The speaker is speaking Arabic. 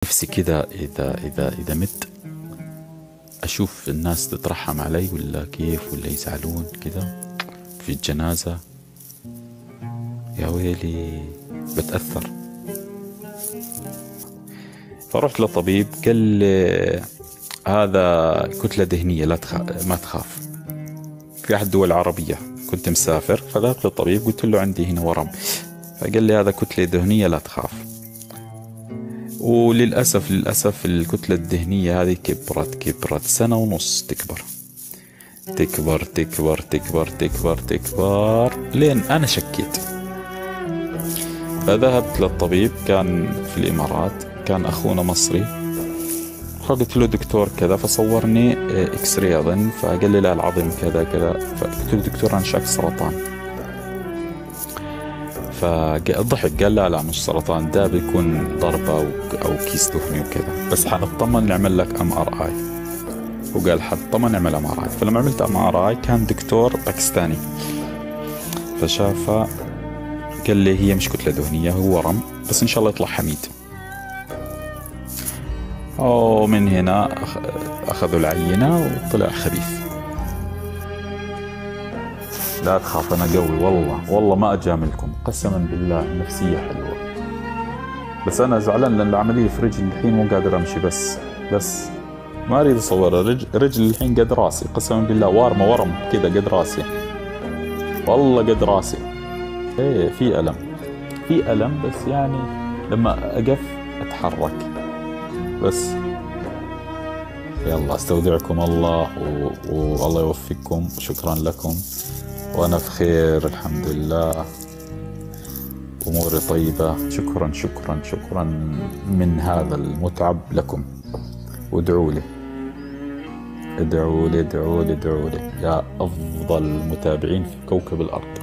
نفسي كذا إذا مت أشوف الناس تترحم علي ولا كيف، ولا يزعلون كذا في الجنازة. يا ويلي بتأثر. فرحت لطبيب قال لي هذا كتلة دهنية، لا ما تخاف. في أحد الدول العربية كنت مسافر، فذهبت للطبيب قلت له عندي هنا ورم، فقال لي هذا كتلة دهنية لا تخاف. وللأسف الكتلة الدهنية هذه كبرت سنة ونص تكبر لين أنا شكيت. فذهبت للطبيب، كان في الإمارات، كان أخونا مصري، فقلت له دكتور كذا، فصورني إكس راي أظن، فقال لي لا العظم كذا كذا. فقلت له دكتور أنا شاك سرطان، فضحك قال لا مش سرطان، ده بيكون ضربة أو كيس دهني وكذا، بس حنطمن نعمل لك MRI. وقال حنطمن نعمل MRI. فلما عملت MRI كان دكتور باكستاني، فشافه قال لي هي مش كتلة دهنية، هو ورم، بس إن شاء الله يطلع حميد. ومن هنا أخذوا العينة وطلع خبيث. لا تخاف أنا قوي، والله ما أجاملكم، قسما بالله نفسية حلوة. بس أنا زعلان لأن العملية في رجلي الحين مو قادر أمشي، بس ما أريد أصورها. رجلي الحين قد راسي، قسما بالله ورم كذا قد راسي، والله قد راسي. إيه في ألم بس يعني لما أقف أتحرك بس. يلا استودعكم الله والله يوفقكم. شكرا لكم، وأنا في خير الحمد لله، أموري طيبة. شكرا من هذا المتعب لكم. وادعوا لي يا أفضل متابعين في كوكب الأرض.